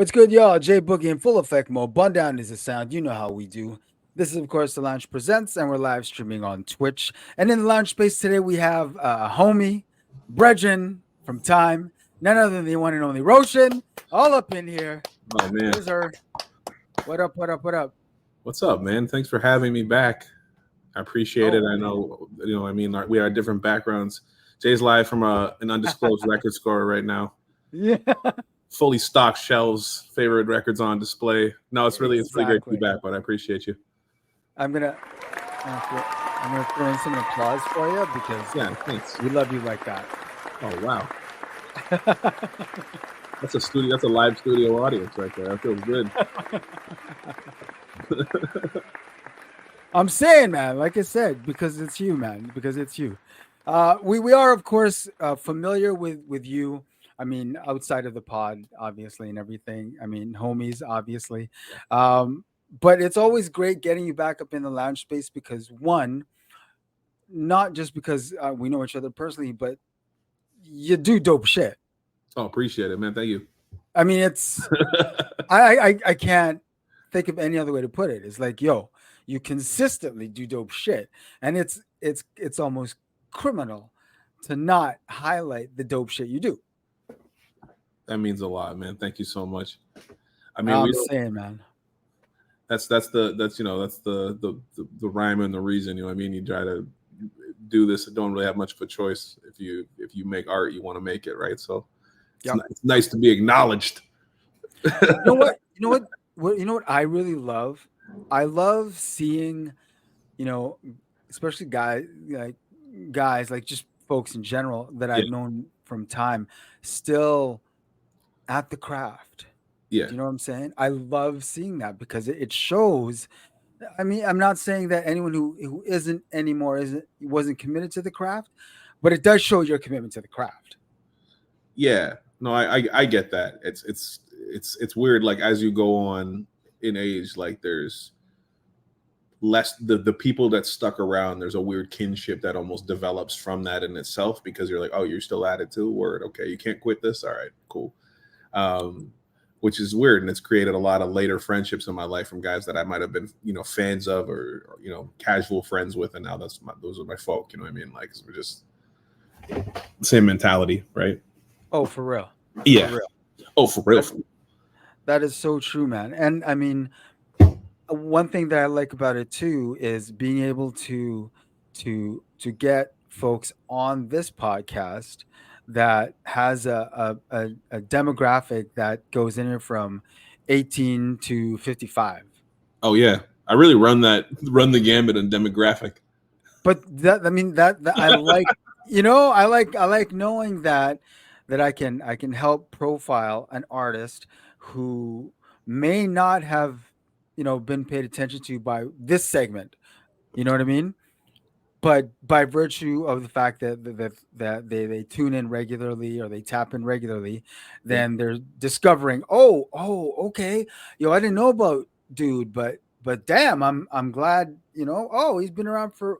What's good, y'all? J Boogie in full effect mode. Bun down is the sound. You know how we do. This is, of course, the Lounge Presents, and we're live streaming on Twitch. And in the lounge space today, we have a homie, Brethren from Time, none other than the one and only Roshin, all up in here. Oh man, Here's her. What up? What up? What up? what's up, man? Thanks for having me back. I appreciate it. I know, we are different backgrounds. Jay's live from an undisclosed record store right now. Yeah. Fully stocked shelves, favorite records on display. No, it's really great to be back, but I appreciate you. I'm gonna throw in some applause for you because thanks. we love you like that. Oh wow. That's a live studio audience right there. That feels good. I'm saying, man, like I said, because it's you, man, because it's you. We are, of course, familiar with you. I mean, outside of the pod, obviously, and everything. I mean, homies, obviously. But it's always great getting you back up in the lounge space because, one, not just because we know each other personally, but you do dope shit. Oh, appreciate it, man. Thank you. I mean, it's I can't think of any other way to put it. It's like, yo, you consistently do dope shit, and it's almost criminal to not highlight the dope shit you do. That means a lot, man. Thank you so much. I mean, I'm saying, man. That's the rhyme and the reason. You know what I mean? You try to do this. Don't really have much of a choice. If you make art, you want to make it, right? So it's nice to be acknowledged. You know what I really love? I love seeing, especially guys like just folks in general that I've known from time still at the craft. Yeah. Do you know what I'm saying? I love seeing that because it shows. I mean, I'm not saying that anyone who isn't anymore wasn't committed to the craft, but it does show your commitment to the craft. Yeah. No, I get that. It's weird. Like as you go on in age, like there's less the people that stuck around. There's a weird kinship that almost develops from that in itself because you're like, oh, you're still at it too. Word. Okay, you can't quit this. All right, cool. Which is weird, and it's created a lot of later friendships in my life from guys that I might have been, fans of or casual friends with, and now those are my folk. You know what I mean? Like we're just same mentality, right? Oh, for real. Yeah. For real. Oh, for real. That is so true, man. And I mean, one thing that I like about it too is being able to get folks on this podcast that has a demographic that goes in here from 18 to 55. Oh yeah, I really run the gambit on demographic. But that I like, I like knowing that I can help profile an artist who may not have been paid attention to by this segment. You know what I mean? But by virtue of the fact that they tune in regularly or they tap in regularly, then they're discovering, okay, I didn't know about dude, but damn, I'm glad, he's been around for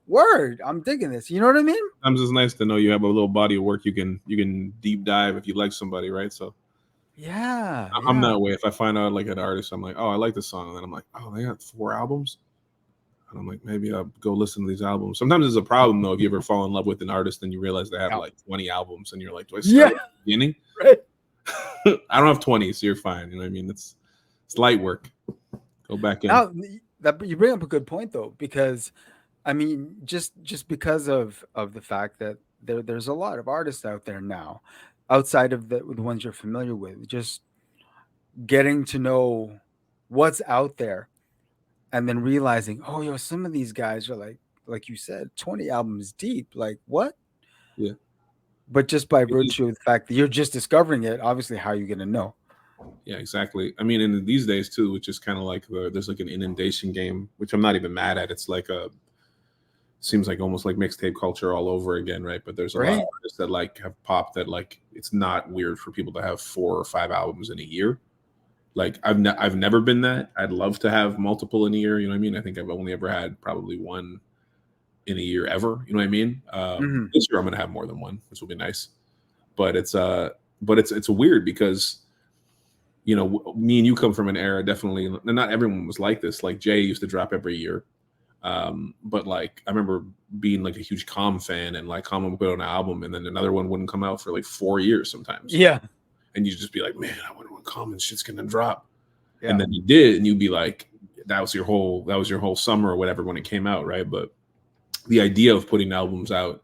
word. I'm digging this. You know what I mean? Sometimes it's nice to know you have a little body of work you can deep dive if you like somebody, right? So yeah, I'm that way. If I find out like an artist, I'm like, oh, I like this song, and then I'm like, oh, they got 4 albums. And I'm like, maybe I'll go listen to these albums. Sometimes it's a problem, though, if you ever fall in love with an artist and you realize they have like 20 albums and you're like, do I start at the beginning? Right. I don't have 20, so you're fine. You know what I mean? It's light work. Go back in. Now, you bring up a good point, though, because, I mean, just because of the fact that there's a lot of artists out there now, outside of the ones you're familiar with, just getting to know what's out there. And then realizing, some of these guys are like you said, 20 albums deep. Like what? Yeah. But just by virtue of the fact that you're just discovering it, obviously, how are you going to know? Yeah, exactly. I mean, in these days too, which is kind of like there's like an inundation game, which I'm not even mad at. It's like seems like almost like mixtape culture all over again, right? But there's a lot of artists that like have popped that like it's not weird for people to have 4 or 5 albums in a year. Like I've never been that. I'd love to have multiple in a year. You know what I mean? I think I've only ever had probably 1 in a year ever. You know what I mean? This year I'm gonna have more than 1, which will be nice. But it's weird because you know, me and you come from an era, definitely, and not everyone was like this. Like Jay used to drop every year. But like I remember being like a huge Calm fan, and like Calm would put out an album and then another one wouldn't come out for like 4 years sometimes. Yeah. And you'd just be like, man, I wonder when Calm and shit's gonna drop. And Yeah. then you did, and you'd be like, that was your whole summer or whatever when it came out, right? But the idea of putting albums out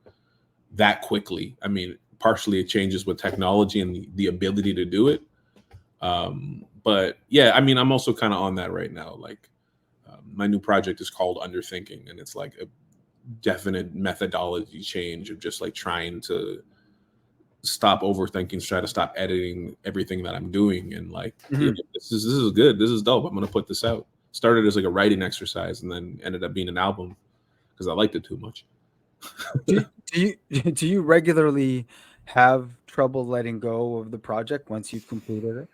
that quickly, I mean, partially it changes with technology and the ability to do it. But yeah, I mean, I'm also kind of on that right now. Like, my new project is called Underthinking, and it's like a definite methodology change of just like trying to stop overthinking, try to stop editing everything that I'm doing, and like, yeah, Mhm. this is good, this is dope. I'm gonna put this out. Started as like a writing exercise, and then ended up being an album because I liked it too much. Do you regularly have trouble letting go of the project once you've completed it?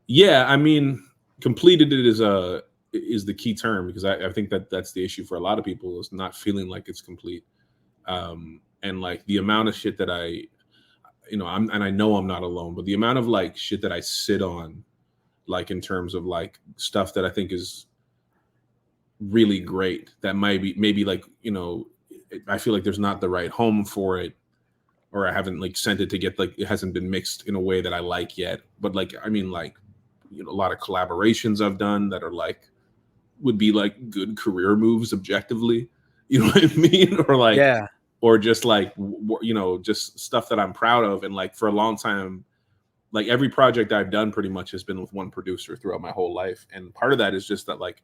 Yeah, I mean, completed it is the key term, because I think that that's the issue for a lot of people, is not feeling like it's complete. And like the amount of shit that I know I'm not alone, but the amount of like shit that I sit on, like in terms of like stuff that I think is really great, that might be maybe like, I feel like there's not the right home for it, or I haven't like sent it to get, like it hasn't been mixed in a way that I like yet. But like, I mean, like, a lot of collaborations I've done that are like, would be like good career moves objectively, you know what I mean? Or like, Yeah. or just like, just stuff that I'm proud of. And like for a long time, like every project I've done pretty much has been with one producer throughout my whole life. And part of that is just that, like,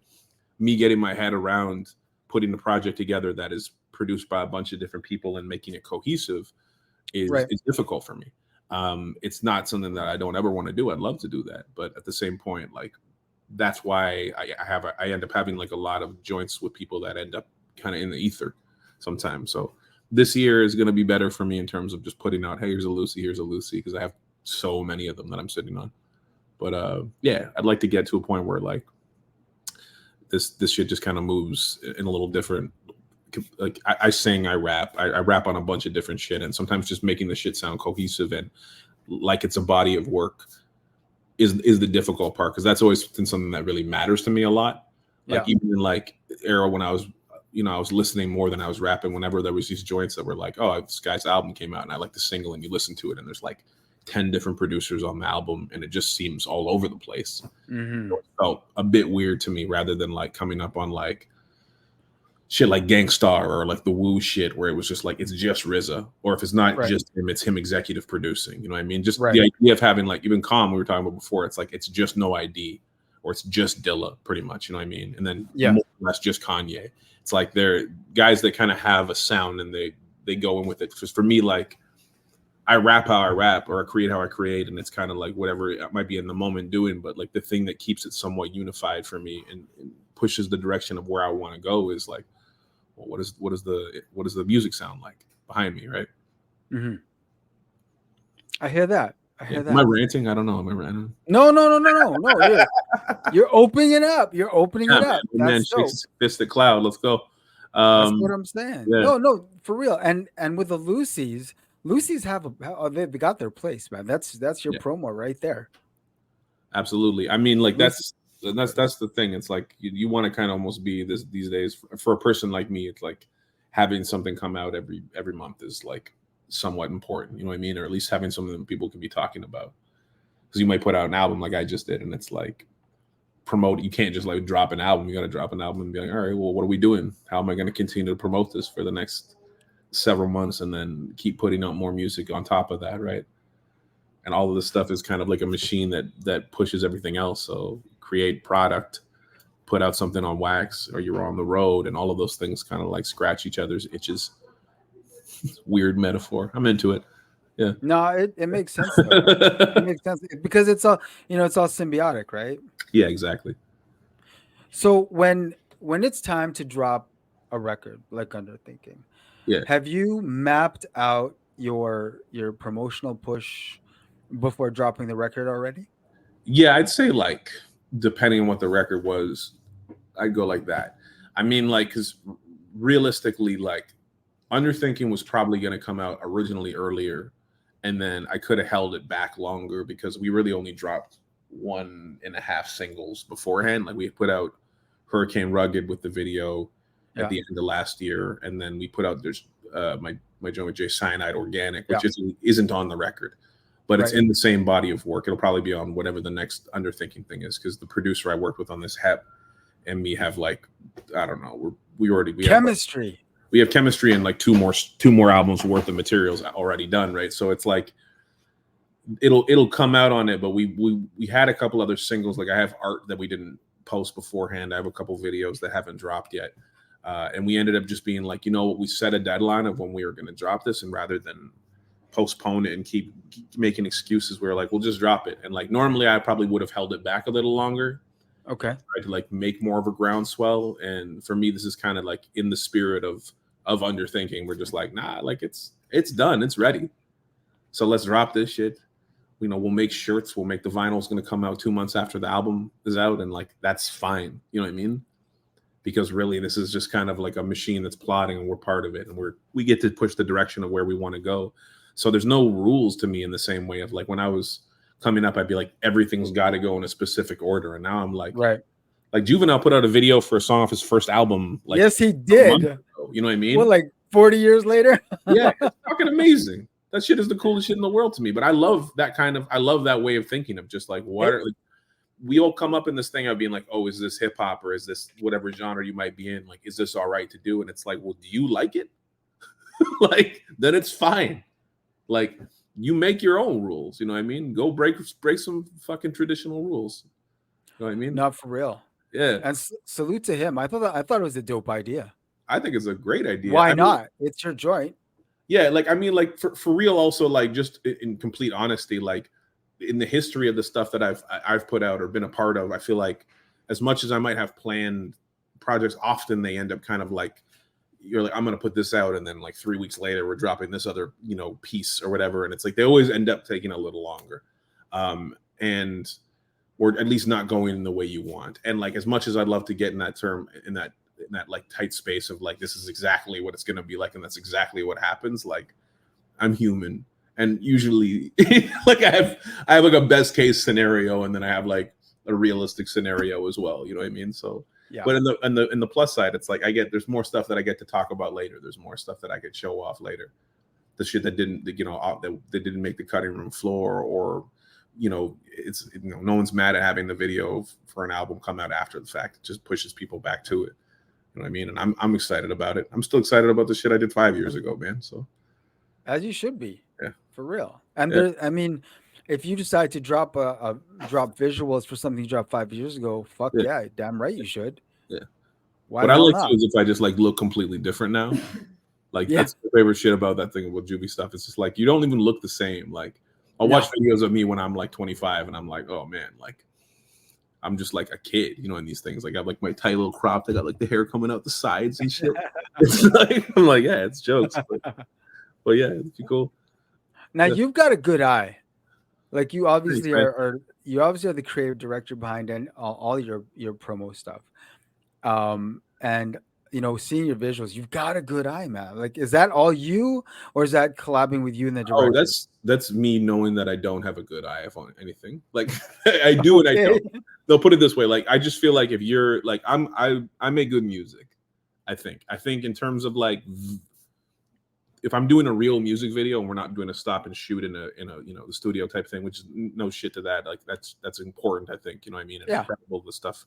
me getting my head around putting the project together that is produced by a bunch of different people and making it cohesive is Right. is difficult for me. It's not something that I don't ever want to do. I'd love to do that, but at the same point, like, that's why I end up having like a lot of joints with people that end up kind of in the ether sometimes. So this year is going to be better for me in terms of just putting out, hey, here's a Lucy, because I have so many of them that I'm sitting on. But yeah, I'd like to get to a point where like this shit just kind of moves in a little different. Like I sing, I rap, I rap on a bunch of different shit, and sometimes just making the shit sound cohesive and like it's a body of work is the difficult part, because that's always been something that really matters to me a lot. Like Yeah. even in like era when I was, I was listening more than I was rapping. Whenever there was these joints that were like, oh, this guy's album came out and I like the single, and you listen to it and there's like 10 different producers on the album and it just seems all over the place. Hmm. It felt a bit weird to me, rather than like coming up on like shit like Gangstar or like the Woo shit, where it was just like it's just RZA, or if it's not Right. just him, it's him executive producing. You know what I mean? Just Right. the idea of having like even Calm we were talking about before. It's like it's just No ID, or it's just Dilla, pretty much. You know what I mean? And then Yeah. more or less just Kanye. It's like they're guys that kind of have a sound and they go in with it. Because for me, like I rap how I rap, or I create how I create, and it's kind of like whatever I might be in the moment doing. But like the thing that keeps it somewhat unified for me and pushes the direction of where I want to go is like, well, what is the music sound like behind me, right? Hmm. I hear that. I Yeah. hear Am I that. ranting? I don't know. Am I ranting? No, no, no, no, no, no. You're opening it up. You're opening Yeah, it man. up. The man That's shakes dope. his fist at cloud. Let's go. That's what Um, I'm saying. yeah, No, no, for real. And with the Lucy's have they got their place, man. That's your yeah, promo right there. absolutely. I mean, like Lucy. that's the thing. It's like you want to kind of almost be this these days for a person like me. It's like having something come out every month is like somewhat important. You know what I mean? Or at least having something that people can be talking about. Because you might put out an album like I just did, and it's like promote. You can't just like drop an album. You got to drop an album and be like, all right, well, what are we doing? How am I going to continue to promote this for the next several months, and then keep putting out more music on top of that, right? And all of this stuff is kind of like a machine that pushes everything else. So create product, put out something on wax, or you're on the road, and all of those things kind of like scratch each other's itches. Weird metaphor. I'm into it. Yeah. No, it makes sense though. It makes sense because it's all it's all symbiotic, right? Yeah, exactly. So when it's time to drop a record like Underthinking, Yeah. have you mapped out your promotional push before dropping the record already? Yeah, I'd say like depending on what the record was, I'd go like that. I mean, like, because realistically, like, Underthinking was probably going to come out originally earlier, and then I could have held it back longer because we really only dropped. 1.5 singles beforehand. Like we put out Hurricane Rugged with the video at Yeah. the end of last year, and then we put out there's my joint with Jay Cyanide Organic, which Yeah. isn't on the record, but it's Right. in the same body of work. It'll probably be on whatever the next Underthinking thing is, because the producer I worked with on this HEP and me have like, I don't know, Chemistry. we have chemistry and like two more albums worth of materials already done, right? So it's like it'll come out on it, but we had a couple other singles. Like I have art that we didn't post beforehand. I have a couple videos that haven't dropped yet. And we ended up just being like, you know what, we set a deadline of when we were going to drop this, and rather than postpone it and keep making excuses, we were like, we'll just drop it. And like normally I probably would have held it back a little longer, Okay. tried to like make more of a groundswell. And for me, this is kind of like in the spirit of Underthinking. We're just like, nah, like it's done, it's ready, so let's drop this shit. You know, we'll make shirts, we'll make the vinyl's going to come out 2 months after the album is out, and like that's fine, you know what I mean? Because really this is just kind of like a machine that's plotting, and we're part of it, and we get to push the direction of where we want to go. So there's no rules to me in the same way of like when I was coming up, I'd be like, everything's got to go in a specific order, and now I'm like Juvenile put out a video for a song off his first album like yes, he a did. month ago, you know what I mean? Well, like 40 years later. Yeah, it's fucking amazing. That shit is the coolest shit in the world to me. But I love that way of thinking of just like like, we all come up in this thing of being like, oh, is this hip hop or is this whatever genre you might be in? Like, is this all right to do? And it's like, well, do you like it? Like, then it's fine. Like, you make your own rules. You know what I mean? Go break some fucking traditional rules. You know what I mean? Not for real. Yeah. And salute to him. I thought it was a dope idea. I think it's a great idea. Why not? It's your joint. Yeah, like I mean, like for real. Also, like just in complete honesty, like in the history of the stuff that I've put out or been a part of, I feel like as much as I might have planned projects, often they end up kind of like you're like, I'm going to put this out, and then like 3 weeks later we're dropping this other piece or whatever, and it's like they always end up taking a little longer, and or at least not going in the way you want. And like as much as I'd love to get in that like tight space of like this is exactly what it's going to be like and that's exactly what happens, like I'm human, and usually like I have like a best case scenario, and then I have like a realistic scenario as well, you know what I mean? So yeah. But in the plus side, it's like there's more stuff that I get to talk about later, there's more stuff that I could show off later, the shit that didn't that didn't make the cutting room floor, or it's no one's mad at having the video for an album come out after the fact. It just pushes people back to it. You know what I mean? And I'm excited about it. I'm still excited about the shit I did 5 years ago, man. So as you should be. Yeah. For real. And there, I mean, if you decide to drop drop visuals for something you dropped 5 years ago, fuck yeah, damn right you should. Yeah. Why what I like not? to do is if I just like look completely different now. Like that's the favorite shit about that thing with Juvie stuff. It's just like you don't even look the same. Like I'll watch videos of me when I'm like 25 and I'm like, oh man, like I'm just like a kid, in these things. Like I have like my tight little crop. I got like the hair coming out the sides and shit. It's like, I'm like, yeah, it's jokes. But yeah, it's cool. Now you've got a good eye. Like you obviously are the creative director behind all your promo stuff. And seeing your visuals, you've got a good eye, man. Like, is that all you, or is that collabing with you in the director? Oh, that's me knowing that I don't have a good eye on anything. Like I do and I don't. They'll put it this way. Like I just feel like if you're like I make good music. I think in terms of like if I'm doing a real music video and we're not doing a stop and shoot in a the studio type thing, which is no shit to that. Like that's important. I think you know what I mean. It's incredible the stuff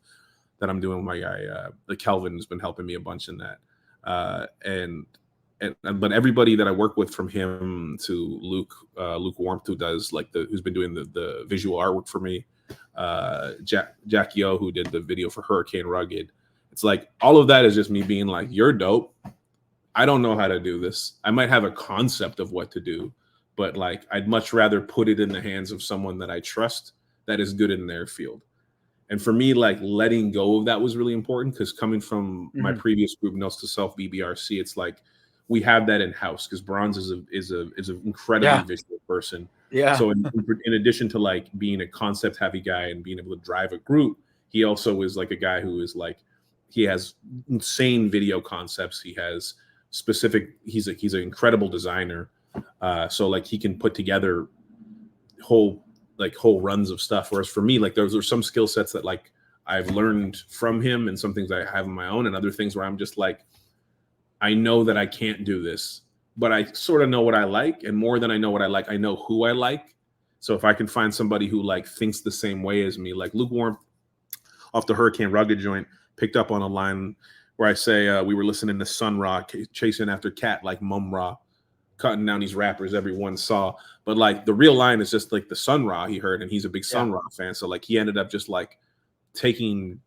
that I'm doing with my guy, the Kelvin has been helping me a bunch in that, but everybody that I work with, from him to Luke Warmth, who's been doing the visual artwork for me, Jack Yo, who did the video for Hurricane Rugged. It's like all of that is just me being like, you're dope. I don't know how to do this. I might have a concept of what to do, but like I'd much rather put it in the hands of someone that I trust that is good in their field. And for me, like letting go of that was really important, because coming from my previous group, Notes to Self, BBRC, it's like we have that in house because Bronze is an incredibly visual person. Yeah. So in addition to like being a concept heavy guy and being able to drive a group, he also is like a guy who is like, he has insane video concepts. He has he's an incredible designer. So like he can put together whole like whole runs of stuff. Whereas for me, like those are some skill sets that like I've learned from him, and some things I have on my own, and other things where I'm just like, I know that I can't do this, but I sort of know what I like, and more than I know what I like, I know who I like. So if I can find somebody who like thinks the same way as me, like Lukewarm off the Hurricane Rugged joint, picked up on a line where I say we were listening to Sun Ra chasing after Cat like Mum Ra, cutting down these rappers everyone saw. But like the real line is just like the Sun Ra he heard, and he's a big Sun Ra fan. So like he ended up just like taking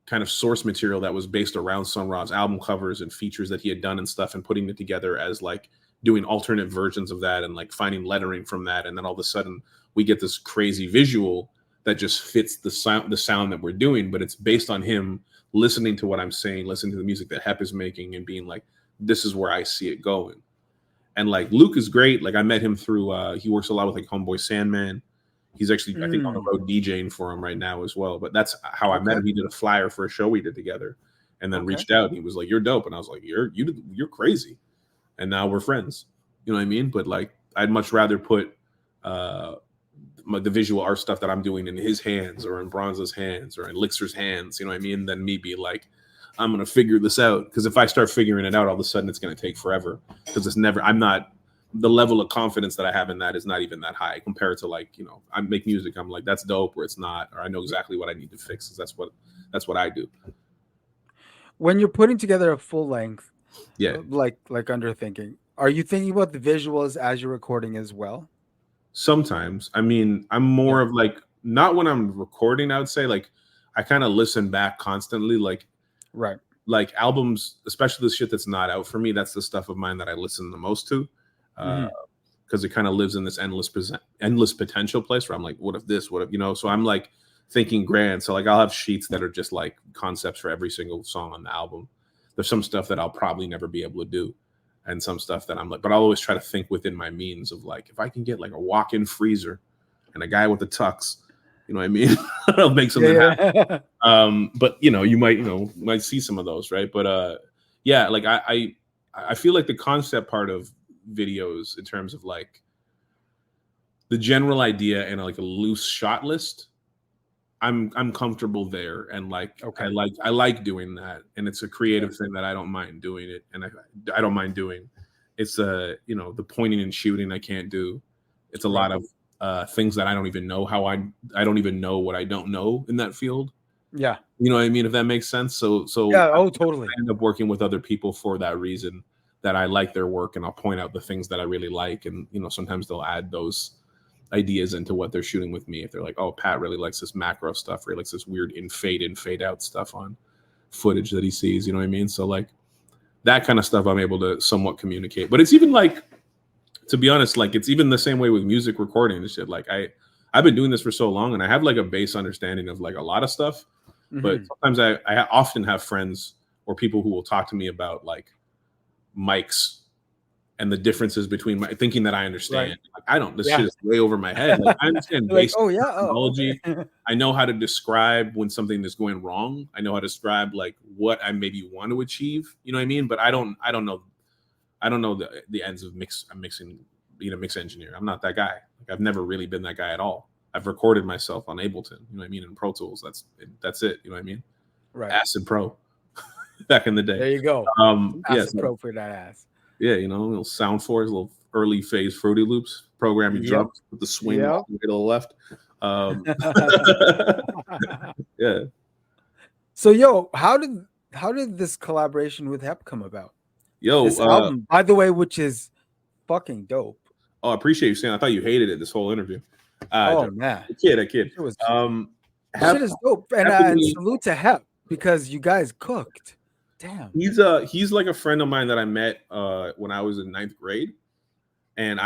kind of source material that was based around Sun Ra's album covers and features that he had done and stuff, and putting it together as like doing alternate versions of that, and like finding lettering from that. And then all of a sudden we get this crazy visual that just fits the sound that we're doing, but it's based on him listening to what I'm saying, listening to the music that Hep is making, and being like, this is where I see it going. And like Luke is great. Like I met him through he works a lot with like Homeboy Sandman. He's actually I think on the road DJing for him right now as well. But that's how I met him. He did a flyer for a show we did together, and then reached out. And he was like, "You're dope," and I was like, "You're crazy," and now we're friends. You know what I mean? But like I'd much rather put the visual art stuff that I'm doing in his hands, or in Bronze's hands, or in Lixer's hands, you know what I mean, than me be like, I'm going to figure this out. Because if I start figuring it out, all of a sudden it's going to take forever. Because the level of confidence that I have in that is not even that high compared to like, you know, I make music, I'm like, that's dope, or it's not, or I know exactly what I need to fix. That's what I do. When you're putting together a full length, yeah, like Underthinking, are you thinking about the visuals as you're recording as well? Sometimes. I mean, I'm more of like, not when I'm recording, I would say, like I kind of listen back constantly, like albums, especially the shit that's not out for me. That's the stuff of mine that I listen the most to, because it kind of lives in this endless potential place where I'm like, what if this, what if, you know? So I'm like thinking grand. So like I'll have sheets that are just like concepts for every single song on the album. There's some stuff that I'll probably never be able to do, and some stuff that I'm like, but I'll always try to think within my means of like, if I can get like a walk-in freezer and a guy with a tux, you know what I mean? I'll make something happen. But you know, you might see some of those, right? But yeah, like I feel like the concept part of videos in terms of like the general idea and like a loose shot list, I'm comfortable there, and like I like doing that, and it's a creative thing that I don't mind doing it, and I don't mind doing. It's the pointing and shooting I can't do. It's a lot of things that I don't even know how I don't even know what I don't know in that field. Yeah, you know what I mean, if that makes sense. So yeah, totally. I end up working with other people for that reason, that I like their work, and I'll point out the things that I really like, and sometimes they'll add those ideas into what they're shooting with me. If they're like, oh, Pat really likes this macro stuff, or he likes this weird in fade out stuff on footage that he sees, you know what I mean? So like that kind of stuff I'm able to somewhat communicate. But it's even like, to be honest, like it's even the same way with music recording and shit. Like I've been doing this for so long, and I have like a base understanding of like a lot of stuff. But sometimes I often have friends or people who will talk to me about like mics and the differences between my thinking that I understand. Like, I don't. This shit is way over my head. Like, I understand basic technology. I know how to describe when something is going wrong. I know how to describe like what I maybe want to achieve. You know what I mean? But I don't know the ends of mixing. Being a mix engineer, I'm not that guy. Like, I've never really been that guy at all. I've recorded myself on Ableton. You know what I mean? In Pro Tools. That's it. You know what I mean? Right. Acid Pro. Back in the day. There you go. Acid Pro for that ass. Yeah, little sound force, little early phase Fruity Loops, programming drums with the swing all the way to the left. Yeah. So, yo, how did this collaboration with Hep come about? This album, by the way, which is fucking dope. Oh, I appreciate you saying. I thought you hated it this whole interview. Man, a kid. Shit is dope, and salute to Hep, because you guys cooked. Damn. He's like a friend of mine that I met when I was in 9th grade, and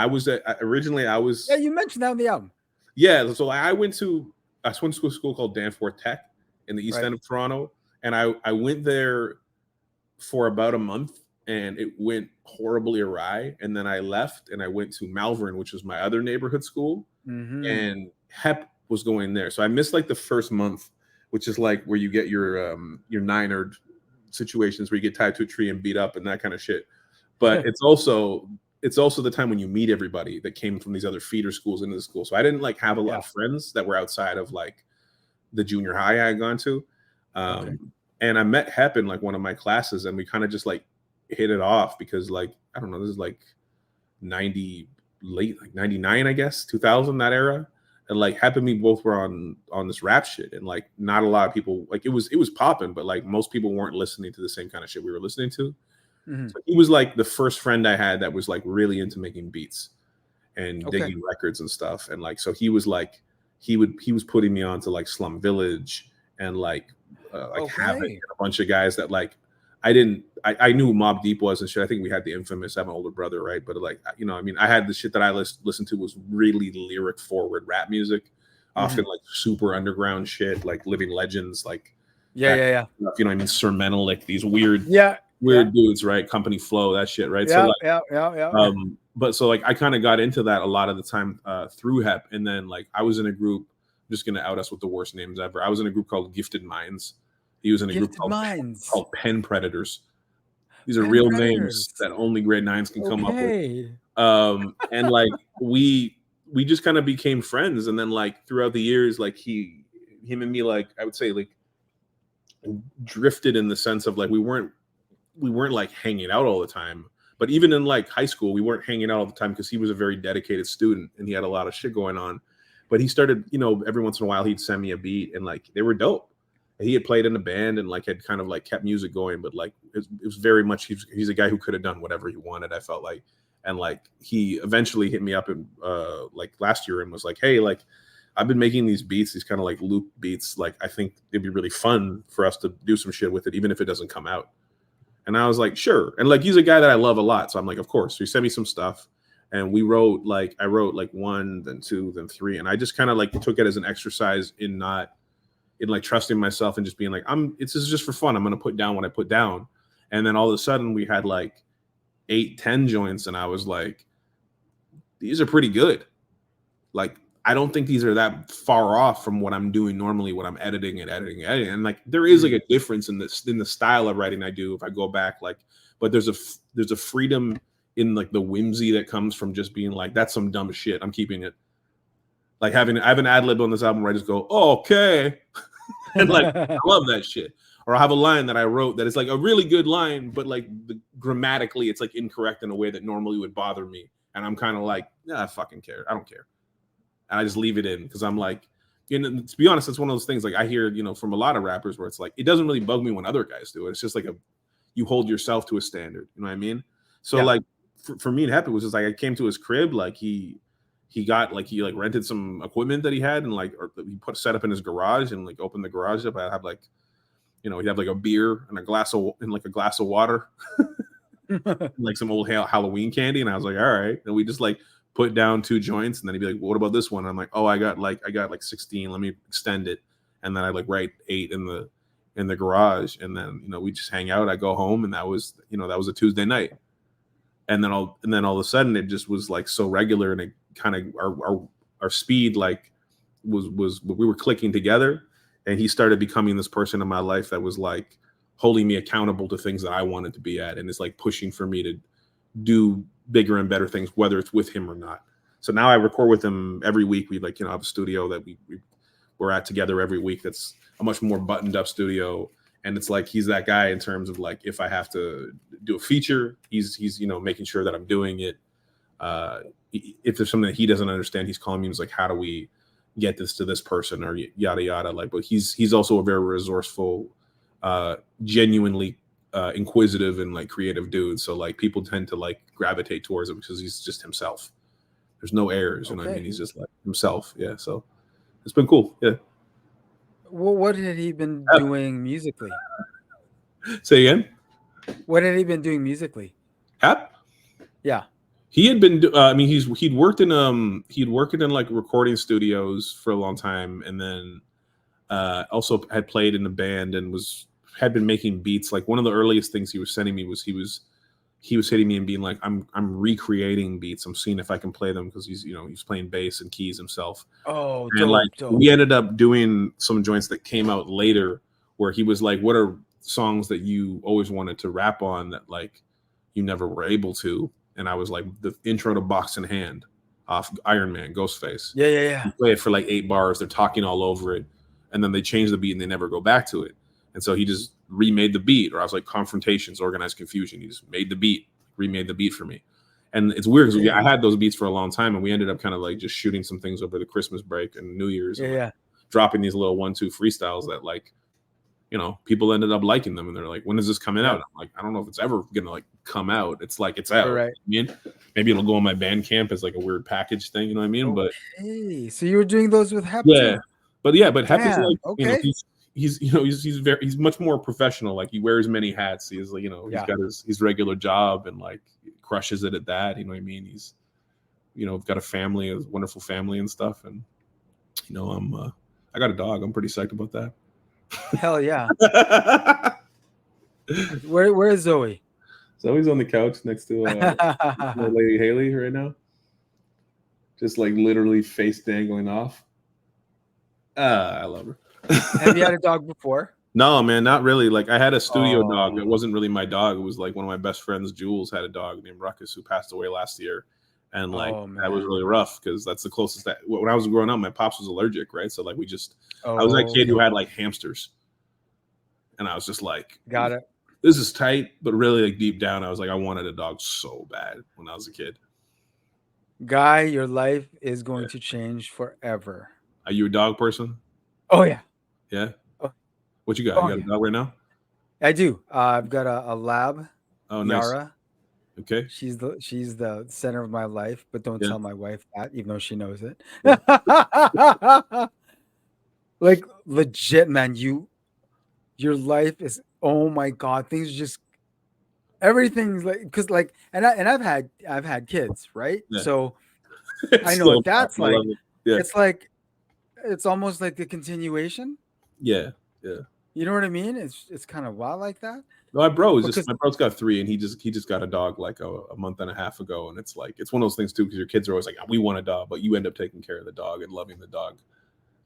originally I was. Yeah, you mentioned that on the album. Yeah, so I went to a school called Danforth Tech in the East End of Toronto, and I went there for about a month, and it went horribly awry. And then I left, and I went to Malvern, which was my other neighborhood school, and Hep was going there. So I missed like the first month, which is like where you get your Ninerd situations where you get tied to a tree and beat up and that kind of shit. But it's also it's also the time when you meet everybody that came from these other feeder schools into the school. So I didn't like have a lot Yeah. of friends that were outside of like the junior high I had gone to. Okay. And I met Hep in like one of my classes, and we kind of just like hit it off because like I don't know, this is like 90 late like 99, I guess 2000, that era. And like Hep and me both were on this rap shit, and like not a lot of people, like it was popping, but like most people weren't listening to the same kind of shit we were listening to. Hmm. So he was like the first friend I had that was like really into making beats and Okay. digging records and stuff. And like, so he was like, he was putting me on to like Slum Village and like Havoc and Okay. a bunch of guys that like I knew who Mobb Deep was and shit. I think we had the infamous, I have an older brother, right? But like, you know, I mean, I had the shit that I listened to was really lyric forward rap music, Hmm. often like super underground shit, like Living Legends, like Yeah. that Yeah. Yeah. stuff, you know what I mean? Sermental, like these weird Yeah. Yeah. dudes, right? Company Flow, that shit, right? So Yeah. like, Yeah. Yeah. Yeah. but so like I kind of got into that a lot of the time through Hep, and then like I was in a group. I'm just gonna out us with the worst names ever. I was in a group called Gifted Minds. He was in a group Gifted Minds. called Pen Predators. These are Pen real names Predators. that only grade nines can come up with. Okay. And like we just kind of became friends, and then like throughout the years, like him and me, like I would say, like drifted in the sense of like we weren't like hanging out all the time. But even in like high school, we weren't hanging out all the time because he was a very dedicated student and he had a lot of shit going on. But he started, you know, every once in a while he'd send me a beat and like they were dope. And he had played in a band and like had kind of like kept music going, but like it was very much he's a guy who could have done whatever he wanted. I felt like, and like he eventually hit me up in like last year and was like, hey, like I've been making these beats, these kind of like loop beats. Like I think it'd be really fun for us to do some shit with it, even if it doesn't come out. And I was like, sure. And like, he's a guy that I love a lot. So I'm like, of course. So he sent me some stuff and I wrote like one, then two, then three. And I just kind of like took it as an exercise in like trusting myself and just being like, this is just for fun. I'm going to put down what I put down. And then all of a sudden we had like 8, 10 joints. And I was like, these are pretty good. Like, I don't think these are that far off from what I'm doing normally, what I'm editing. And like there is like a difference in the style of writing I do if I go back, like, but there's a freedom in like the whimsy that comes from just being like, that's some dumb shit, I'm keeping it. Like I have an ad lib on this album where I just go, oh, okay. And like I love that shit. Or I have a line that I wrote that is like a really good line, but like grammatically it's like incorrect in a way that normally would bother me. And I'm kind of like, I fucking care. I don't care. And I just leave it in because I'm like, you know, to be honest, it's one of those things like I hear, you know, from a lot of rappers where it's like, it doesn't really bug me when other guys do it. It's just like you hold yourself to a standard. You know what I mean? So Yeah. like for me, it happened was just like I came to his crib, like he rented some equipment that he had and like or he set up in his garage and like opened the garage up. I have like, you know, he'd have like a beer and a glass of water, like some old Halloween candy, and I was like, all right, and we just like put down 2 joints, and then he'd be like, well, what about this one? And I'm like, oh, I got like 16. Let me extend it, and then I like write 8 in the garage, and then you know we just hang out. I go home, and that was a Tuesday night, and then all of a sudden it just was like so regular, and it kind of our speed like was we were clicking together, and he started becoming this person in my life that was like holding me accountable to things that I wanted to be at, and it's like pushing for me to do bigger and better things, whether it's with him or not. So now I record with him every week. We like, you know, have a studio that we're at together every week. That's a much more buttoned up studio. And it's like, he's that guy in terms of like, if I have to do a feature, he's, you know, making sure that I'm doing it. If there's something that he doesn't understand, he's calling me. He's like, how do we get this to this person or yada, yada. Like, but he's also a very resourceful, genuinely inquisitive and like creative dude. So like people tend to like gravitate towards him because he's just himself. There's no airs, you know what I mean? He's just like himself. Yeah. So it's been cool. Yeah. Well, what had he been doing musically? Say again. What had he been doing musically? Hap? Yeah. He had been. I mean, he'd worked in like recording studios for a long time, and then also had played in a band and had been making beats. Like one of the earliest things he was sending me was he was hitting me and being like, I'm recreating beats. I'm seeing if I can play them because he's playing bass and keys himself. Oh, And dope, like dope. we ended up doing some joints that came out later where he was like, what are songs that you always wanted to rap on that like you never were able to? and I was like the intro to Box in Hand off Iron Man, Ghostface. Yeah, yeah, yeah. You play it for like 8 bars. They're talking all over it, and then they change the beat and they never go back to it. And so he just remade the beat, or I was like Confrontations, Organized Confusion. He just made the beat, remade the beat for me. And it's weird because I had those beats for a long time, and we ended up kind of like just shooting some things over the Christmas break and New Year's, and like dropping these little 1-2 freestyles that like, you know, people ended up liking them, and they're like, "When is this coming out?" I'm like, "I don't know if it's ever gonna like come out. It's like it's out. Right. I mean, maybe it'll go on my Bandcamp as like a weird package thing. You know what I mean?" But hey, so you were doing those with Hep yeah, too? but Hep is like, Damn. you know, Okay. he's much more professional. Like he wears many hats. He's like, you know, he's got his regular job and like crushes it at that. You know what I mean? He's, you know, got a family, a wonderful family and stuff. And you know, I got a dog. I'm pretty psyched about that. Hell yeah. Where is Zoe? Zoe's on the couch next to Lady Haley right now, just like literally face dangling off. I love her. Have you had a dog before? No, man, not really. Like I had a studio dog. It wasn't really my dog. It was like one of my best friends, Jules, had a dog named Ruckus who passed away last year. And like that was really rough because that's the closest that when I was growing up, my pops was allergic, right? So like we just I was that kid who had like hamsters. And I was just like, got it. This is tight, but really like deep down, I was like, I wanted a dog so bad when I was a kid. Guy, your life is going to change forever. Are you a dog person? Oh yeah. Yeah. Oh. What you got? You got a dog right now? I do. I've got a lab. Oh, nice. Yara. Okay. She's the center of my life, but don't tell my wife that, even though she knows it. Yeah. Like legit, man. Your life is, oh my god, things just everything's like, because like, and I've had kids, right? Yeah. So I know what that's like. Yeah. It's like it's almost like the continuation. Yeah. Yeah. You know what I mean? It's kind of wild like that. No, my bro's got 3, and he just got a dog like a month and a half ago, and it's like it's one of those things too because your kids are always like, we want a dog, but you end up taking care of the dog and loving the dog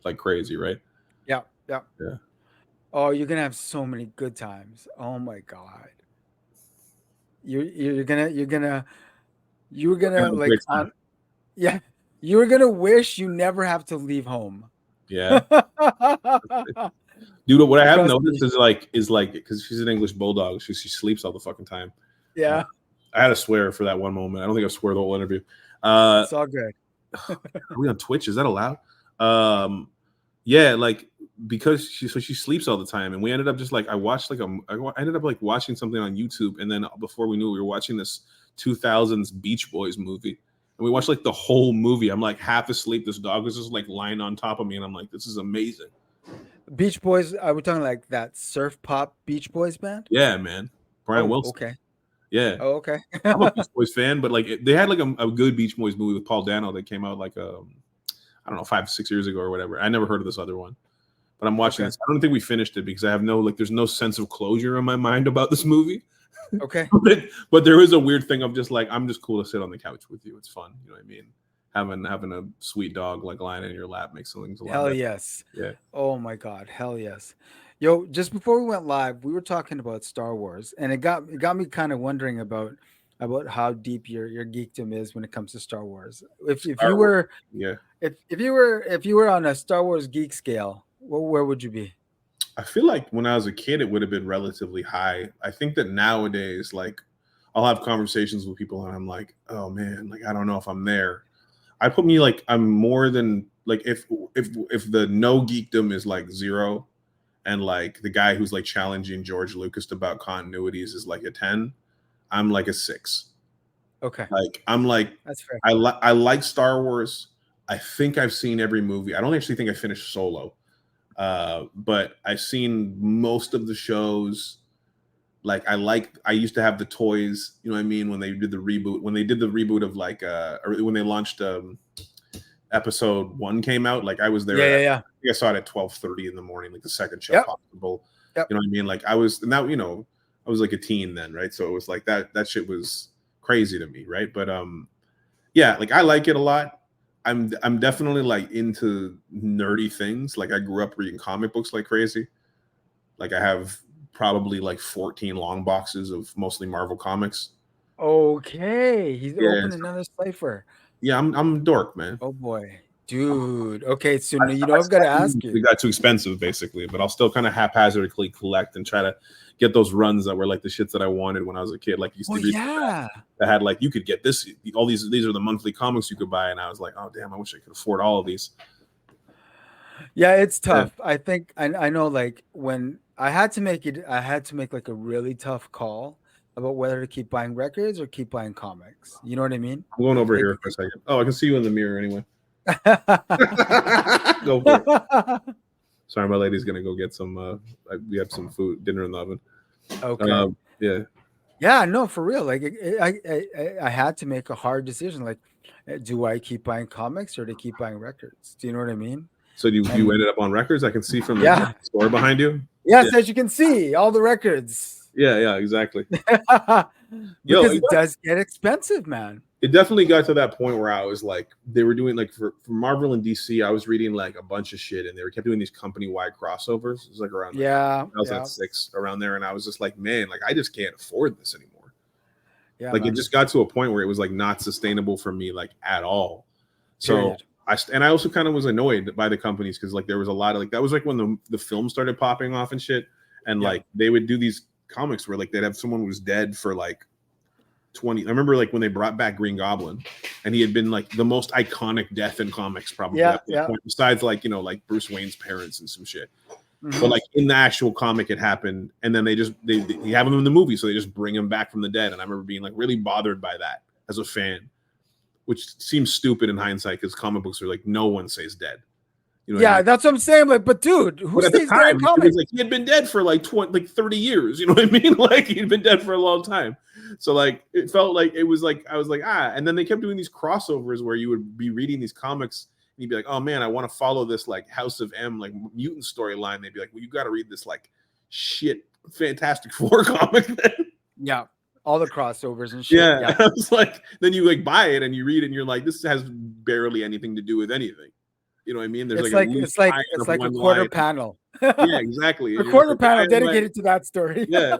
like crazy, right? Yeah. Yeah. Oh, you're gonna have so many good times. Oh my god. You're gonna like on, yeah. You're gonna wish you never have to leave home. Yeah. Dude, what I have noticed is like because she's an English bulldog, she sleeps all the fucking time. Yeah. I had to swear for that one moment. I don't think I swore the whole interview. It's all good. Are we on Twitch? Is that allowed? Yeah, like because she sleeps all the time, and we ended up just like I ended up like watching something on YouTube, and then before we knew we were watching this 2000s Beach Boys movie, and we watched like the whole movie. I'm like half asleep. This dog was just like lying on top of me, and I'm like, this is amazing. Beach Boys, are we talking like that surf pop Beach Boys band? Yeah, man. Brian Wilson. Okay. Yeah. Oh, okay. I'm a Beach Boys fan, but like they had like a good Beach Boys movie with Paul Dano that came out like I don't know 5-6 years ago or whatever. I never heard of this other one, but I'm watching this. I don't think we finished it because I have there's no sense of closure in my mind about this movie. Okay. but there is a weird thing of just like I'm just cool to sit on the couch with you. It's fun, you know what I mean? Having a sweet dog like lying in your lap makes things a lot better. Hell yes. Yeah. Oh my god. Hell yes. Yo, just before we went live, we were talking about Star Wars, and it got me kind of wondering about how deep your geekdom is when it comes to Star Wars. If you were if you were on a Star Wars geek scale, where would you be? I feel like when I was a kid, it would have been relatively high. I think that nowadays, like, I'll have conversations with people, and I'm like, oh man, like I don't know if I'm there. I put me like I'm more than like if the no geekdom is like 0, and like the guy who's like challenging George Lucas about continuities is like a 10, I'm like a 6. Okay. Like I'm like that's fair. I like Star Wars. I think I've seen every movie. I don't actually think I finished Solo, but I've seen most of the shows. Like I used to have the toys, you know what I mean, when they did the reboot of like or when they launched episode 1 came out, like I was there. Yeah. I think I saw it at 12:30 in the morning, like the second show possible. Yep. You know what I mean? Like I was now, you know, I was like a teen then, right? So it was like that shit was crazy to me, right? But yeah, like I like it a lot. I'm definitely like into nerdy things. Like I grew up reading comic books like crazy. Like I have probably like 14 long boxes of mostly Marvel comics. Okay, he's Yeah, opened another cipher. yeah. I'm a dork, man. Oh boy, dude. Okay, so My I've got to stacking ask you. got too expensive, basically, but I'll still kind of haphazardly collect and try to get those runs that were like the shits that I wanted when I was a kid. Like, used Oh to read yeah, that had like, you could get this, all these are the monthly comics you could buy, and I was like, oh damn, I wish I could afford all of these. yeah. It's Yeah, tough. I think I know. Like when I had to make it, I had to make like a really tough call about whether to keep buying records or keep buying comics. You know what I mean? I'm going over Like. here for a second. Oh, I can see you in the mirror anyway. Go for it. Sorry, my lady's gonna go get some. We have some food, dinner in the oven. Okay. Yeah. Yeah, no, for real. Like I had to make a hard decision. Like, do I keep buying comics or to keep buying records? Do you know what I mean? So you And ended up on records. I can see from the yeah, store behind you. Yeah, yes, as you can see, all the records. yeah, exactly. Yo, Because it does get expensive, man. it definitely got to that point where I was like, they were doing like for Marvel and DC, I was reading like a bunch of shit, and they were kept doing these company wide crossovers. It was like around like Yeah, yeah, 2006, around there, and I was just like, man, like I just can't afford this anymore. yeah, Like, it man. just got to a point where it was like not sustainable for me, like at all. So Period. I also kind of was annoyed by the companies, because like there was a lot of like, that was like when the film started popping off and shit, and Yeah, like they would do these comics where like they'd have someone who was dead for like 20. I remember like when they brought back Green Goblin, and he had been like the most iconic death in comics probably yeah, at this yeah. point, besides like, like Bruce Wayne's parents and some shit. But Hmm. like in the actual comic it happened, and then they have him in the movie, so they just bring him back from the dead. And I remember being like really bothered by that as a fan, which seems stupid in hindsight, because comic books are like, no one stays dead. You know what I Yeah, mean? that's what I'm saying. Like, but dude, who But at the stays dead in time, it was comics? like he had been dead for like 20, like 30 years. You know what I mean? Like, he'd been dead for a long time. So like it felt like it was like, I was like, and then they kept doing these crossovers where you would be reading these comics and you'd be like, oh man, I want to follow this like House of M like mutant storyline. They'd be like, well, you got to read this like shit Fantastic Four comic then. Yeah, all the crossovers and shit. Yeah. Yeah, I was like, then you like buy it and you read it and you're like, this has barely anything to do with anything. You know what I mean? There's like it's at like least it's like iron it's of like a one quarter line. panel. Yeah, exactly. A And you're just quarter like, why panel am I? dedicated to that story. Yeah.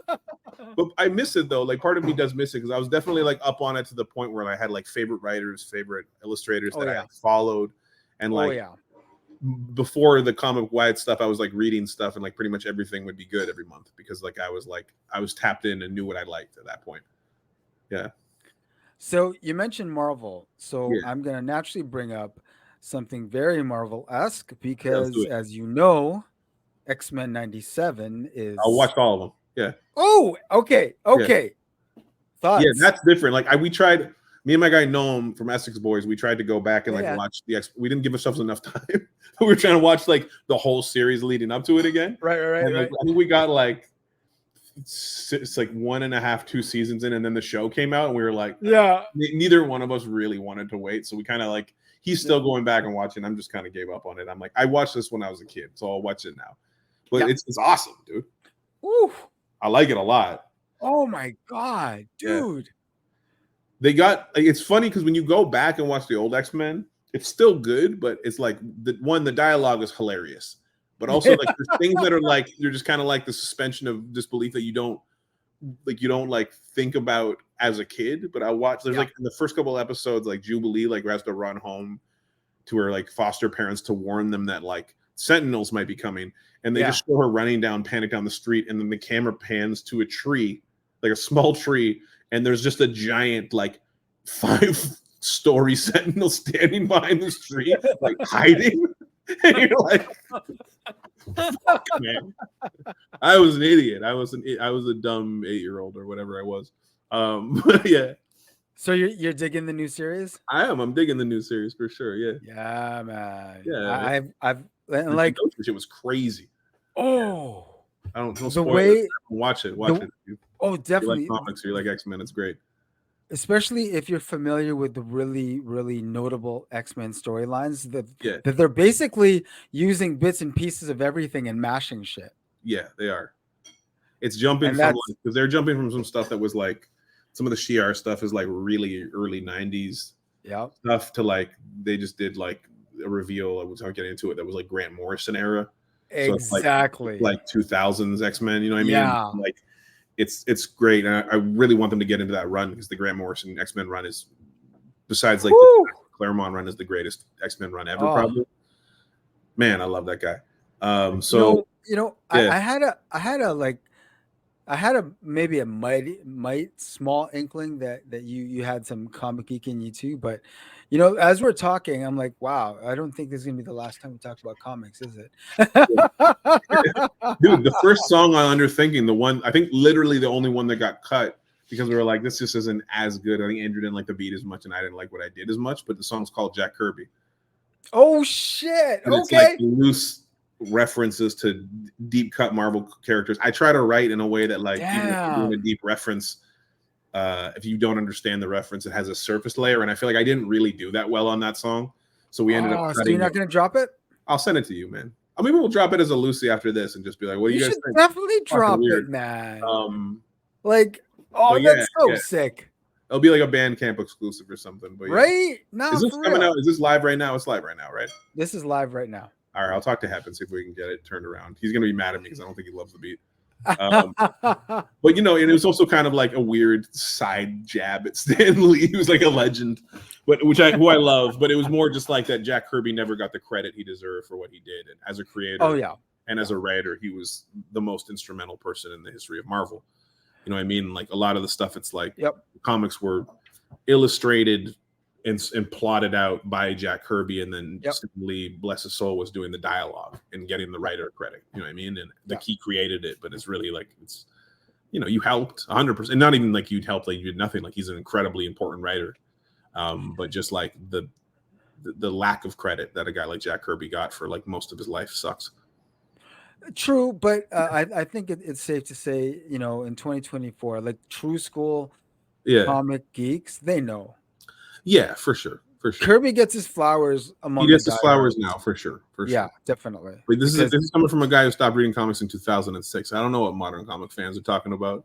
But I miss it though. Like, part of me does miss it, because I was definitely like up on it to the point where I had like favorite writers, favorite illustrators Oh that I yeah. like, followed, and Oh like yeah. before the comic wide stuff, I was like reading stuff, and like pretty much everything would be good every month, because like I was tapped in and knew what I liked at that point. Yeah, So you mentioned Marvel, so yeah. I'm gonna naturally bring up something very Marvel-esque Yeah, let's do because, it. as you know, X-Men '97 I'll watch is. all of them. Yeah, Oh, okay, yeah. okay. Yeah, Thoughts? that's different. Like, we tried, me and my guy Noam from Essex Boys, we tried to go back and Yeah, like yeah. watch the X. We didn't give ourselves enough time. We were trying to watch like the whole series leading up to it again. Right, right, right, And like right. I think we got like it's like 1.5, 2 seasons in, and then the show came out, and we were like, Yeah, neither one of us really wanted to wait. So we kind of like, he's yeah, still going back and watching. I'm just kind of gave up on it. I'm like, I watched this when I was a kid, so I'll watch it now. But yeah. it's awesome, dude. Ooh. I like it a lot. Oh my god, Yeah. dude. They got like, it's funny because when you go back and watch the old X-Men, it's still good, but it's like the dialogue is hilarious. But also Yeah, like there's things that are like, you're just kind of like the suspension of disbelief that you don't like think about as a kid. But I watch, there's yeah, like in the first couple of episodes, like Jubilee like has to run home to her like foster parents to warn them that like sentinels might be coming, and they yeah. just show her running down panic down the street, and then the camera pans to a tree, like a small tree, and there's just a giant like 5-story sentinel standing behind this tree, like hiding. And you're like, fuck, man. I was an idiot. I was a dumb 8-year-old or whatever I was. But yeah, So you're digging the new series? I am. I'm digging the new series for sure. Yeah, Yeah, man. yeah. I've and The like, shit was crazy. oh, I don't the spoil it. way Watch it. Watch the it. oh, You like definitely, comics, or you like X-Men, it's great. especially if you're familiar with the really really notable X-Men storylines, Yeah, that they're basically using bits and pieces of everything and mashing shit. yeah, they are. It's jumping And from that's like, because they're jumping from some stuff that was like, some of the Shi'ar stuff is like really early '90s yeah, stuff to like, they just did like a reveal. I was not getting into it. That was like Grant Morrison era. So it's exactly. like 2000s X-Men. You know what I mean? Yeah. Like it's great, and I really want them to get into that run because the Grant Morrison X-Men run is, besides like the Woo! Claremont run, is the greatest X-Men run ever. Oh, Probably, man, I love that guy. So you know, yeah, I had a maybe a might small inkling that you had some comic geek in you too, but you know, as we're talking, I'm like, wow, I don't think this is gonna be the last time we talk about comics, is it? dude, the first song on Underthinking, the one I think literally the only one that got cut because we were like, this just isn't as good. I think Andrew didn't like the beat as much, and I didn't like what I did as much. But the song's called Jack Kirby, Oh shit! and it's like Okay, loose references to deep cut Marvel characters. I try to write in a way that, like, even if you're doing a damn. deep reference, if you don't understand the reference, it has a surface layer. And I feel like I didn't really do that well on that song, so we ended up Oh, so you're cutting not it. gonna drop it? I'll send it to you, man. I mean, we'll drop it as a Lucy after this and just be like, "What do You you guys should think?" definitely Fucking drop it, weird. man. Um, Like, oh, but yeah, that's so yeah, sick, it'll be like a Bandcamp exclusive or something. But yeah, right? is No, this for coming real. out? Is this live right now? It's live right now, right? This is live right now. All right, I'll talk to Hep and see if we can get it turned around. He's gonna be mad at me because I don't think he loves the beat. Um, but you know, and it was also kind of like a weird side jab at Stan Lee. He was like a legend, but who I love. But it was more just like that Jack Kirby never got the credit he deserved for what he did, and as a creator, Oh yeah, and as a writer, he was the most instrumental person in the history of Marvel. You know what I mean? Like a lot of the stuff, it's like yep. comics were illustrated and plotted out by Jack Kirby, and then Yep. Stan Lee, bless his soul, was doing the dialogue and getting the writer credit. You know what I mean? And Yeah. he created it, but it's really like it's, you know, you helped 100%. Not even like you'd helped, like you did nothing. Like he's an incredibly important writer, but just like the lack of credit that a guy like Jack Kirby got for like most of his life sucks. True, but I think it's safe to say, you know, in 2024, like true school Yeah, comic geeks, they know yeah, for sure, for sure. Kirby gets his flowers He among the gets his flowers diehards. now, for sure, for Yeah, sure. definitely. But this Because is coming from a guy who stopped reading comics in 2006. I don't know what modern comic fans are talking about.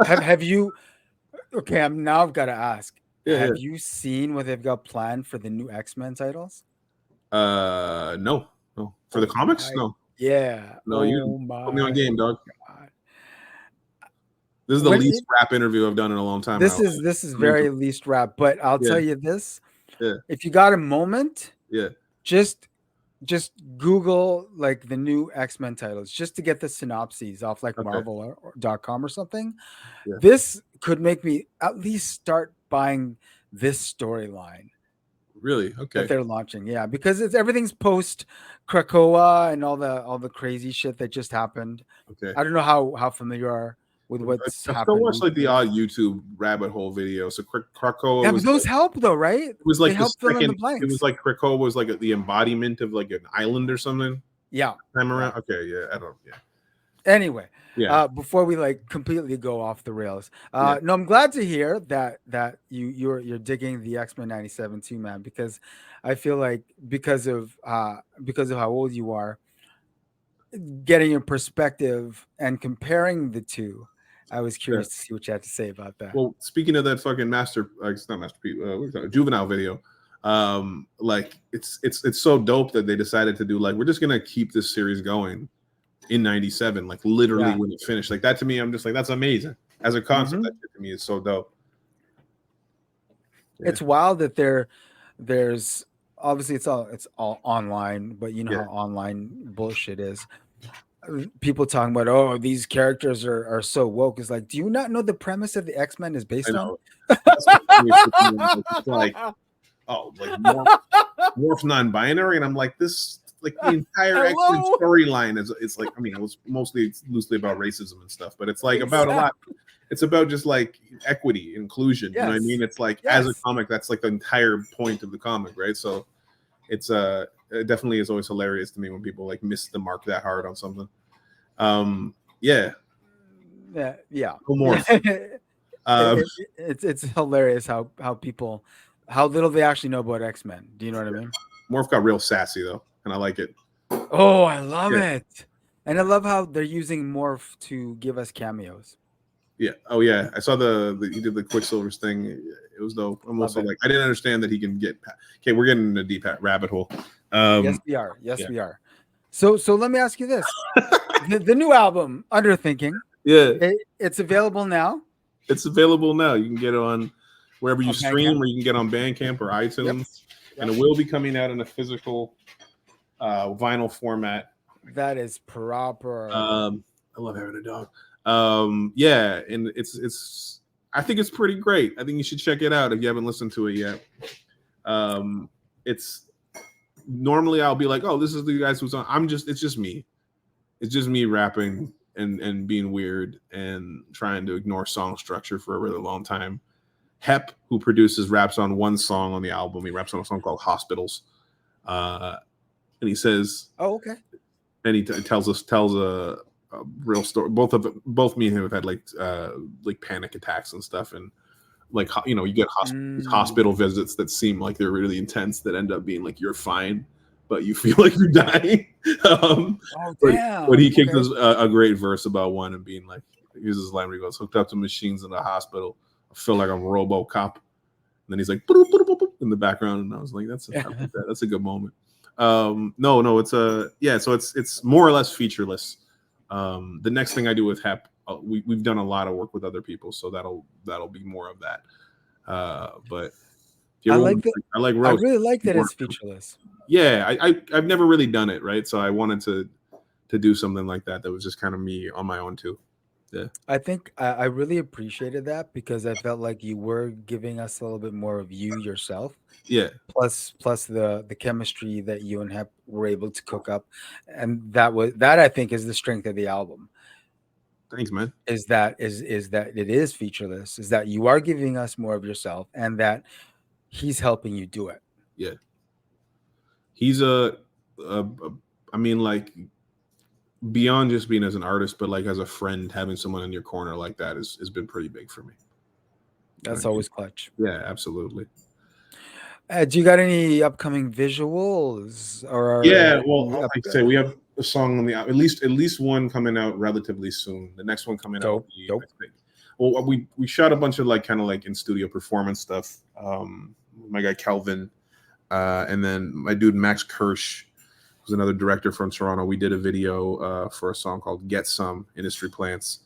have you? Okay, I've got to ask. Yeah, yeah. Have you seen what they've got planned for the new X-Men titles? No, no. For the Oh comics, my, no, yeah. no. You Oh put me on my game, dog. God. This is the When least rap interview I've done in a long time. this is I'm into very it. least rap, but I'll Yeah, tell you this: yeah, if you got a moment, yeah. just Google like the new X-Men titles just to get the synopses off like Okay, marvel.com or something. yeah, This could make me at least start buying this storyline really, that okay, they're launching. Yeah, because it's everything's post Krakoa and all the crazy shit that just happened. okay. I don't know how familiar you are with what's I still happened watch like the recently. odd YouTube rabbit hole video. So Krakoa Yeah, but was those help though, right? They like the help fill in the second. It was blanks. like Krakoa was like the embodiment of like an island or something. Yeah. Time Yeah. around. Okay, yeah, I don't. Yeah, Anyway, yeah, before we like completely go off the rails, yeah. no, I'm glad to hear that you're digging the X-Men 97 too, man, because I feel like because of how old you are, getting your perspective and comparing the two, I was Yeah. curious to see what you had to say about that. Well, speaking of that fucking it's not masterpiece, what is that, juvenile video. Like it's so dope that they decided to do like we're just gonna keep this series going in '97, like literally Yeah. when it finished. Like that to me, I'm just like that's amazing as a concept. Hmm. That shit to me is so dope. Yeah, It's wild that there's obviously it's all online, but you know yeah, how online bullshit is. People talking about, oh, these characters are so woke. Is like, do you not know the premise of the X-Men is I based on? know. That's what funniest shit to me. It's like oh, like morph non-binary, and I'm like this. Like the entire X-Men Hello. storyline is it's like I mean it was mostly loosely about racism and stuff, but it's like about a lot. Exactly. It's about just like equity, inclusion. You know what I Yes. mean? It's like as a Yes. comic, that's like the entire point of the comic, right? So it's it definitely is always hilarious to me when people like miss the mark that hard on something. Yeah, Yeah. Yeah. no Yeah. more. Uh, It's hilarious how people how little they actually know about X-Men. Do you know what I mean? Morph got real sassy though, and I like it. Oh, I love Yeah, it. And I love how they're using Morph to give us cameos. yeah. Oh yeah, I saw the he did the Quicksilver's thing. It was dope. I'm Love also it. like I didn't understand that he can get. Okay, we're getting in a deep rabbit hole. Yes, we are. Yes, Yeah, we are. So let me ask you this: the new album, Underthinking. Yeah, It's available now it's available now. You can get it on wherever you on Bandcamp. stream, or you can get on Bandcamp or Yep. iTunes. And Yep. it will be coming out in a physical vinyl format. That is proper. I love having a dog. Yeah, and it's. I think it's pretty great. I think you should check it out if you haven't listened to it yet. It's normally I'll be like, oh, this is the guys who's on. It's just me. It's just me rapping and being weird and trying to ignore song structure for a really long time. Hep, who produces, raps on one song on the album. He raps on a song called Hospitals. And he says, Oh, okay. and he tells a real story. Both me and him have had like panic attacks and stuff, and like you get hospital visits that seem like they're really intense that end up being like you're fine, but you feel like you're dying. Oh, damn. But he kicked Okay. us a great verse about one and being like, here's his line where he goes, hooked up to machines in the hospital. I feel like I'm RoboCop. And then he's like, boop, boop, boop, boop, in the background, and I was like, that's a good moment. No, it's so it's more or less featureless. The next thing I do with Hep, we've done a lot of work with other people, so that'll be more of that. But I like I like I Roshin. really like that it's featureless. Yeah, I've never really done it, right? So I wanted to do something like that was just kind of me on my own too. Yeah. I think I really appreciated that because I felt like you were giving us a little bit more of you yourself. Yeah. Plus the chemistry that you and Hep were able to cook up, and that I think is the strength of the album. Thanks, man. Is that it is featureless? Is that you are giving us more of yourself, and that he's helping you do it. Yeah. He's I mean, like, beyond just being as an artist, but like as a friend, having someone in your corner like that has been pretty big for me. That's always clutch. Yeah, absolutely. Do you got any upcoming visuals or? Yeah, well, like I say, we have a song on the at least one coming out relatively soon. The next one coming out. Dope. Well, we shot a bunch of like kind of like in studio performance stuff. My guy Kelvin, and then my dude Max Kirsch, who's another director from Toronto. We did a video for a song called "Get Some" Industry Plants,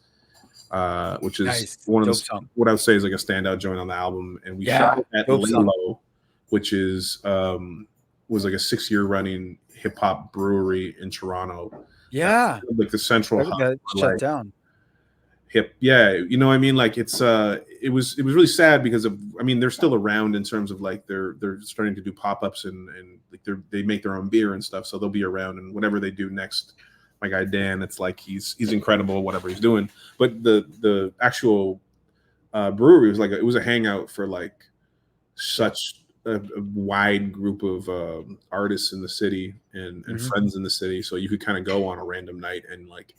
which is nice. one of the what I would say is like a standout joint on the album. And we shot it at Lalo, which is was like a 6-year running hip hop brewery in Toronto. Yeah, like the central hub, shut down. Hip, yeah, you know what I mean. Like it was really sad because they're still around in terms of like they're starting to do pop-ups and like they make their own beer and stuff, so they'll be around, and whatever they do next, my guy Dan, it's like he's incredible whatever he's doing. But the actual brewery was like it was a hangout for like such a wide group of artists in the city and friends in the city, so you could kind of go on a random night and like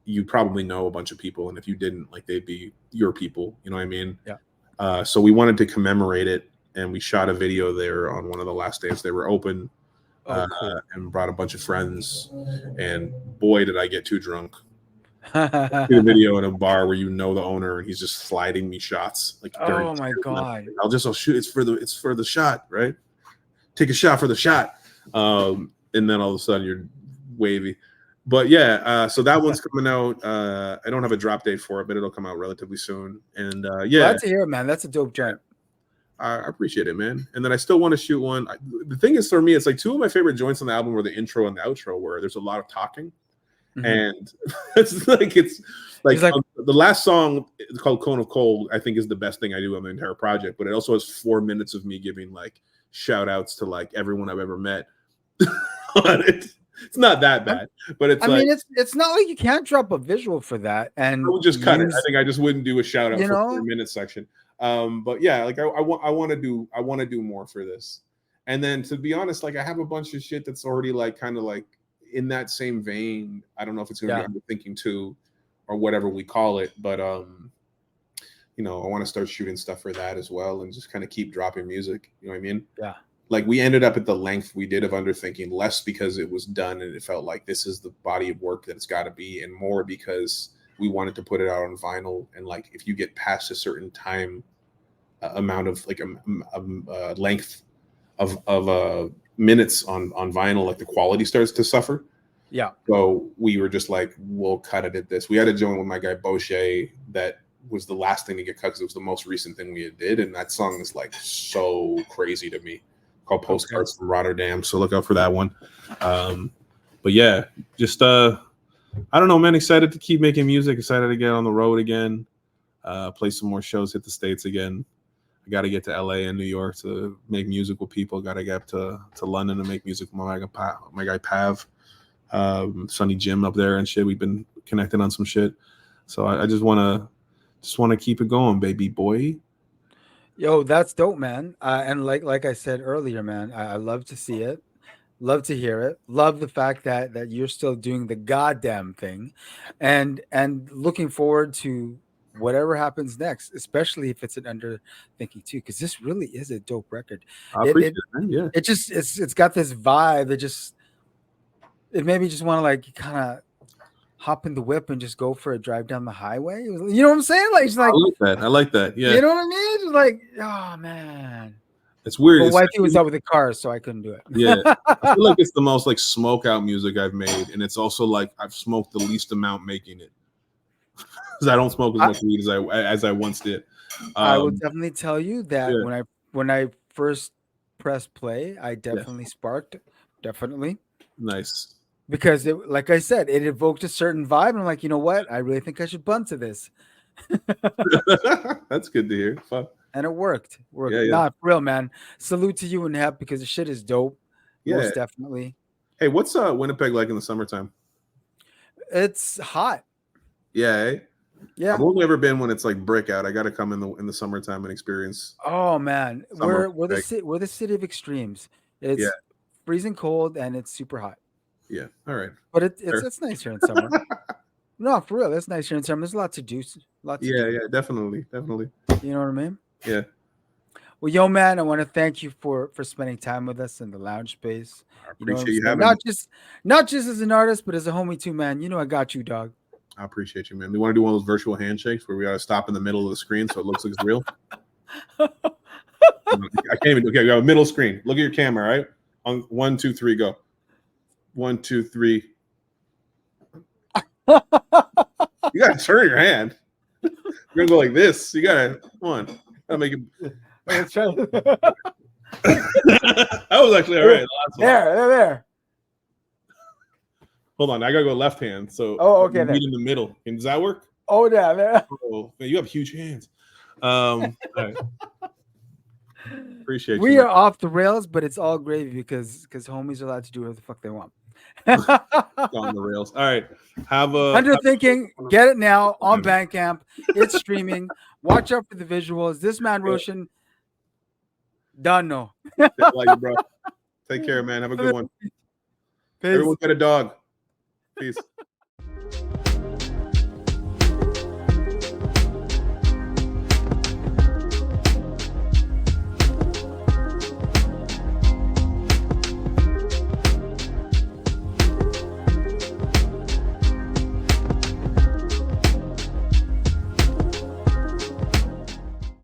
you probably know a bunch of people, and if you didn't, like they'd be your people, you know what I mean? Yeah. So we wanted to commemorate it, and we shot a video there on one of the last days they were open. Cool. And brought a bunch of friends, and boy did I get too drunk. A video in a bar where you know the owner, and he's just sliding me shots. Like, oh my god! I'll shoot. It's for the shot, right? Take a shot for the shot, and then all of a sudden you're wavy. But yeah, so that one's coming out. I don't have a drop date for it, but it'll come out relatively soon. And yeah, glad to hear it, man. That's a dope joint. I appreciate it, man. And then I still want to shoot one. The thing is, for me, it's like two of my favorite joints on the album were the intro and the outro, where there's a lot of talking. And it's like the last song called "Cone of Cold," I think is the best thing I do on the entire project. But it also has 4 minutes of me giving like shout outs to like everyone I've ever met on it. It's not that bad, but it's it's not like you can't drop a visual for that. And I would just cut it. I think I just wouldn't do a shout out for the 4-minute section. But yeah, like I want to do more for this. And then to be honest, like I have a bunch of shit that's already like kind of like in that same vein. I don't know if it's gonna be Underthinking 2 or whatever we call it, but I want to start shooting stuff for that as well and just kind of keep dropping music. You know what I mean? Yeah. Like we ended up at the length we did of Underthinking, less because it was done and it felt like this is the body of work that it's got to be, and more because we wanted to put it out on vinyl. And like if you get past a certain time amount of like a length of minutes on vinyl, like the quality starts to suffer. Yeah. So we were just like, we'll cut it at this. We had a joint with my guy Boshe that was the last thing to get cut because it was the most recent thing we did, and that song is like so crazy to me. Called Okay. Postcards from Rotterdam. So look out for that one. But yeah, just I don't know, man. Excited to keep making music. Excited to get on the road again. Play some more shows. Hit the States again. I got to get to LA and New York to make music with people. Got to get to London to make music with my guy Pav, Sonny Jim up there and shit. We've been connected on some shit. So I just want to keep it going, baby boy. Yo, that's dope, man. And like I said earlier, man, I love to see it. Love to hear it. Love the fact that you're still doing the goddamn thing, and looking forward to whatever happens next, especially if it's an underthinking too, because this really is a dope record. I It appreciate it it, man. Yeah. it just it's got this vibe that just it made me just want to like kind of hop in the whip and just go for a drive down the highway. You know what I'm saying? Like it's I like like that. I like that. Yeah. you know what I mean? Just like oh man. It's weird. But It's, wifey was out with the car, so I couldn't do yeah. it. I feel like it's the most like smoke out music I've made, and it's also like I've smoked the least amount making it because I don't smoke as I, much weed as I once did. I will Um, definitely tell you that yeah, when I first pressed play, I yeah, definitely sparked, definitely nice. because it, like I said, it evoked a certain vibe, and I'm like, you know what? I really think I should bun to this, That's good to hear. Fuck. and it worked. Yeah, Worked. yeah, Nah, for real, man. Salute to you and Hep because the shit is dope, yeah. most definitely. Hey, what's Winnipeg like in the summertime? It's hot. Yeah, eh? I've Yeah. only ever been when it's like brick out. I got to come in the summertime and experience Oh man, summer Winnipeg. we're the city of extremes. Yeah, It's freezing cold and it's super hot. yeah. All right. But Fair. it's nice here in summer. No, for real, it's nice here in summer. There's a lot to do. A lot to Yeah, do. yeah. Definitely, definitely. You know what I mean? Yeah. Well, yo, man, I want to thank you for spending time with us in the lounge space. I You know what I'm appreciate you saying? having me. Not just as an artist, but as a homie too, man. You know I got you, dog. I appreciate you, man. We want to do one of those virtual handshakes where we got to stop in the middle of the screen so it looks like it's real. I can't even. Okay, we got a middle screen. Look at your camera, right? On 1, 2, 3, go. 1, 2, 3. You gotta turn your hand. You're gonna go like this. You gotta come on. Gotta make it. Let's try. That was actually all right. The last one. There. Hold on, I gotta go left hand. So Oh, okay, meet there. in the middle. Does that work? Oh, yeah, there. Oh, man, you have huge hands. All right. Appreciate We you, are off the rails, but it's all gravy because homies are allowed to do whatever the fuck they want. man. On the rails. All right. Have a Underthinking, get it now on Bandcamp. It's streaming. Watch out for the visuals. This man Roshin, done no. like it, bro. Take care, man. Have a good one. Peace. Everyone get a dog. Peace.